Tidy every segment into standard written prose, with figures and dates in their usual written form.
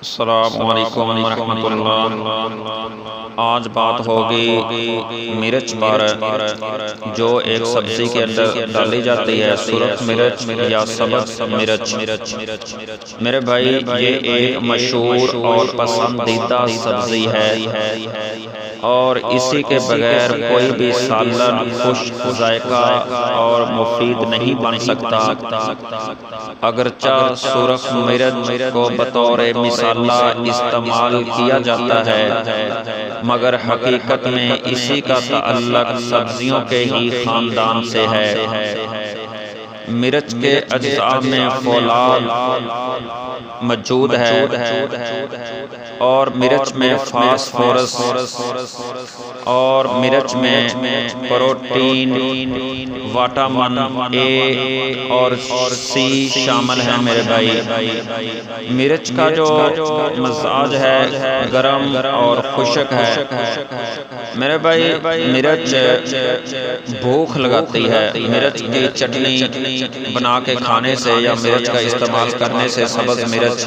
السلام علیکم ورحمۃ اللہ۔ آج بات ہوگی مرچ پر، جو ایک سبزی کے اندر ڈالی جاتی ہے، سرخ مرچ یا سبز مرچ۔ میرے بھائی، یہ ایک مشہور اور پسندیدہ سبزی ہے اور اسی کے بغیر کوئی بھی سالن خشک ذائقہ اور مفید نہیں بن سکتا۔ اگرچہ سرخ مرچ کو بطور مسالہ استعمال کیا جاتا ہے، مگر حقیقت میں اسی کا تعلق سبزیوں کے ہی خاندان سے ہے۔ مرچ کے اجزاء میں فولاد موجود ہے اور مرچ میں فاسفورس اور مرچ میں پروٹین، وٹامن اے اور سی شامل ہیں۔ میرے بھائی، مرچ کا جو مزاج ہے گرم اور خشک ہے۔ میرے بھائی، مرچ بھوک لگاتی ہے۔ مرچ کی چٹنی بنا کے کھانے سے یا مرچ کا استعمال کرنے سے، سبز مرچ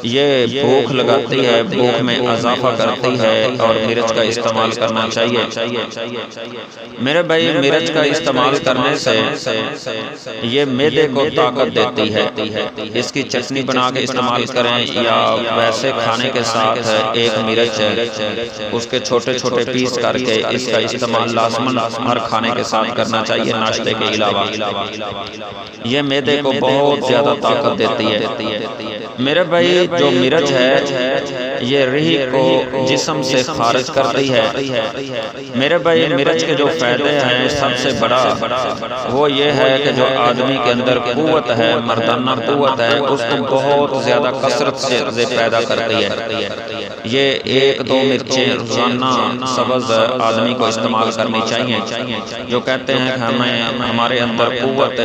یہ بھوک لگاتی ہے، بھوک میں اضافہ کرتی ہے اور مرچ کا استعمال کرنا چاہیے۔ میرے بھائی، مرچ کا استعمال کرنے سے یہ معدے کو طاقت دیتی ہے۔ اس کی چٹنی بنا کے استعمال کریں یا ویسے کھانے کے ساتھ ایک مرچ اس کے چھوٹے چھوٹے پیس کر کے اس کا استعمال لازماً ہر کھانے کے ساتھ کرنا چاہیے، ناشتے کے علاوہ۔ یہ معدے کو بہت زیادہ طاقت دیتی ہے۔ میرے بھائی، جو مرچ ہے یہ ریح کو جسم سے خارج کرتی ہے۔ میرے بھائی، مرچ کے جو فائدے ہیں، سب سے بڑا وہ یہ ہے کہ جو آدمی کے اندر قوت ہے، مردانہ قوت ہے، اس کو بہت زیادہ کثرت سے پیدا کرتی ہے۔ یہ ایک دو مرچیں روزانہ سبز آدمی کو استعمال کرنی چاہیے۔ جو کہتے ہیں کہ ہمارے اندر قوت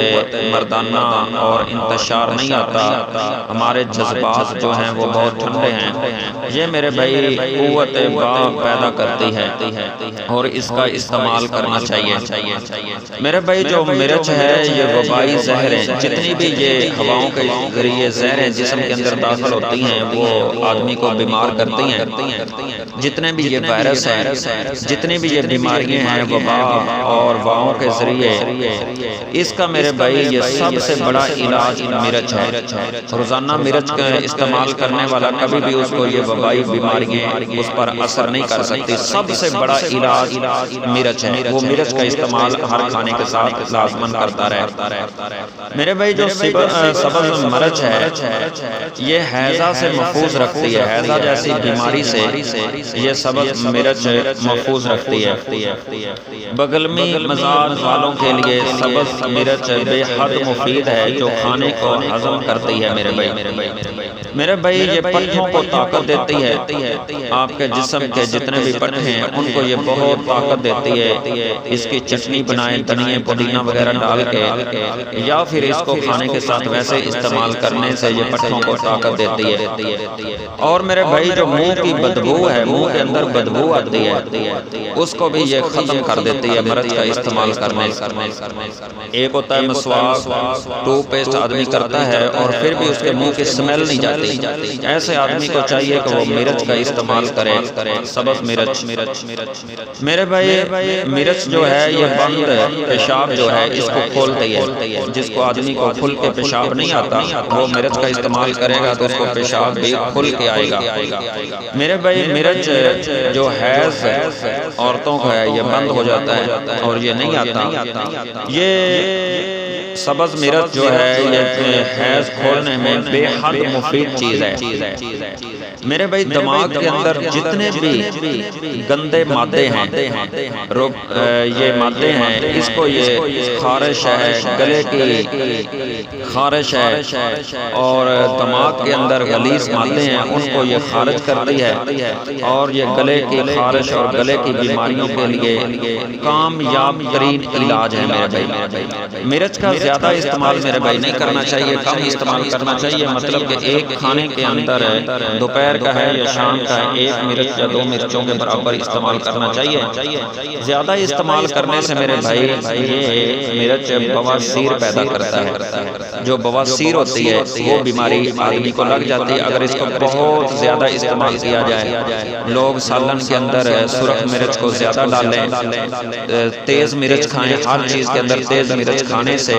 مردانہ اور انتشار نہیں آتا، ہمارے جذبات جو ہیں وہ بہت ٹھنڈے ہیں، یہ میرے بھائی قوت پیدا کرتی ہے اور اس کا استعمال کرنا چاہیے۔ میرے بھائی، جو مرچ ہے یہ وبائی زہر ہے۔ جتنی بھی یہ ہواؤں کے ذریعے زہریں جسم کے اندر داخل ہوتی ہیں، وہ آدمی کو بیمار کرتی ہیں۔ جتنے بھی یہ وائرس ہیں، جتنی بھی یہ بیماریاں ہیں وبا اور واؤں کے ذریعے، اس کا میرے بھائی یہ سب سے بڑا علاج مرچ ہے۔ روزانہ مرچ کا استعمال کرنے والا کبھی بھی اس کو یہ وبائی بیماریاں اس پر اثر نہیں کر سکتی۔ سب سے بڑا علاج مرچ ہے، وہ مرچ کا استعمال ہر کھانے کے ساتھ لازماً کرتا رہے۔ میرے بھائی، جو سبز مرچ ہے یہ ہیضہ سے محفوظ رکھتی ہے۔ ہیضہ جیسی بیماری سے یہ سبز مرچ محفوظ رکھتی ہے۔ بگلمی مزاج والوں کے لیے سبز مرچ بے حد مفید ہے، جو کھانے کو ہضم کرتی ہے۔ میرے بھائی، یہ پٹھوں کو طاقت دیتی ہے۔ آپ کے جسم کے جتنے بھی پٹھے ہیں ان کو یہ بہت طاقت دیتی ہے۔ اس کی چٹنی بنائیں، دھنیا پودینہ وغیرہ ڈال کے، یا پھر اس کو کھانے کے ساتھ ویسے استعمال کرنے سے یہ پٹھوں کو طاقت دیتی ہے۔ اور میرے بھائی، جو منہ کی بدبو ہے، منہ کے اندر بدبو آتی ہے، اس کو بھی یہ ختم کر دیتی ہے مرچ کا استعمال کرنے سے۔ ایک ہوتا ہے مسواک، ٹوتھ پیسٹ آدمی کرتا ہے اور پھر بھی اس کے منہ کی سمیل نہیں جاتی۔ ایسے آدمی کو چاہیے کہ وہ مرچ کا استعمال کرے، سبز مرچ۔ میرے بھائی، مرچ جو ہے یہ بند پیشاب جو ہے اس کو کھولتی ہے۔ جس کو آدمی کو کھل کے پیشاب نہیں آتا، وہ مرچ کا استعمال کرے گا تو اس کو پیشاب بھی کھل کے آئے گا۔ میرے بھائی، مرچ جو حیض عورتوں کا ہے یہ بند ہو جاتا ہے اور یہ نہیں آتا۔ یہ سبز مرچ جو ہے یہ حیض کھولنے میں بے حد مفید چیز ہے۔ میرے بھائی، دماغ کے اندر جتنے بھی گندے مادے ہیں، یہ مادے ہیں، اس کو یہ خارش ہے، گلے کی خارش ہے اور دماغ کے اندر غلیظ مادے ہیں ان کو یہ خارج کرتی ہے اور یہ گلے کی خارش اور گلے کی بیماریوں کے لیے کامیاب ترین علاج ہے۔ میرے بھائی، مرچ کا زیادہ استعمال میرے بھائی نہیں کرنا چاہیے، کم استعمال کرنا چاہیے۔ مطلب کہ ایک کھانے کے اندر دوپہر کا ہے یا شام کا ہے، ایک مرچ یا دو مرچوں کے برابر استعمال کرنا چاہیے۔ زیادہ استعمال کرنے سے میرے بھائی یہ مرچ بواسیر پیدا کرتا ہے۔ جو بواسیر ہوتی ہے وہ بیماری آدمی کو لگ جاتی ہے اگر اس کو بہت زیادہ استعمال کیا جائے۔ لوگ سالن کے اندر سرخ مرچ کو زیادہ ڈالیں، تیز مرچ کھائیں، ہر چیز کے اندر تیز مرچ کھانے سے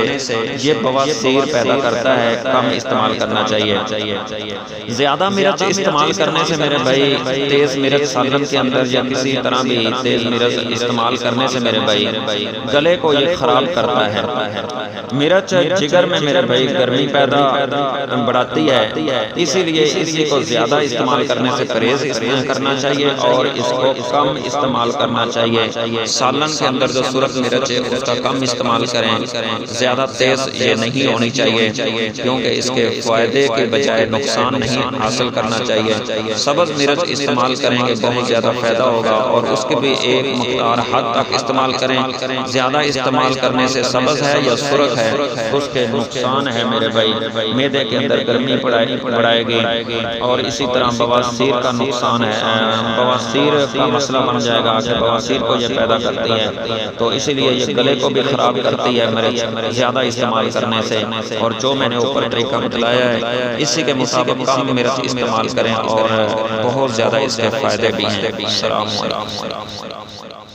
یہ بواسیر پیدا کرتا ہے، کم استعمال کرنا چاہیے۔ زیادہ مرچ استعمال کرنے سے میرے بھائی، تیز مرچ سالن کے اندر یا کسی طرح بھی تیز مرچ استعمال کرنے سے میرے بھائی گلے کو یہ خراب کرتا ہے۔ مرچ جگر میں میرے بھائی گرمی پیدا بڑھاتی ہے، اسی لیے اسی کو زیادہ استعمال کرنے سے پرہیز کرنا چاہیے اور اس کو کم استعمال کرنا چاہیے۔ سالن کے اندر جو سرخ مرچ ہے اس کا کم استعمال کریں، زیادہ تیز یہ نہیں ہونی چاہیے کیونکہ اس کے فائدے کے بجائے نقصان نہیں حاصل کرنا چاہیے۔ سبز مرچ استعمال کریں گے بہت زیادہ فائدہ ہوگا اور اس کے بھی ایک مقدار حد تک استعمال کریں۔ زیادہ استعمال کرنے سے سبز ہے یا سرخ ہے اس کے نقصان ہے میرے بھائی، معدے کے اندر گرمی بڑھائے گی اور اسی طرح بواسیر کا نقصان ہے، بواسیر کا مسئلہ بن جائے گا کہ بواسیر کو یہ پیدا کرتی ہے، تو اسی لیے یہ گلے کو بھی خراب کرتی ہے مرچ زیادہ استعمال کرنے سے۔ اور جو میں نے اوپر طریقہ بتلایا ہے اسی کے مطابق کم مرچ استعمال کریں اور بہت زیادہ اس کے فائدے بھی ہیں۔ السلام علیکم۔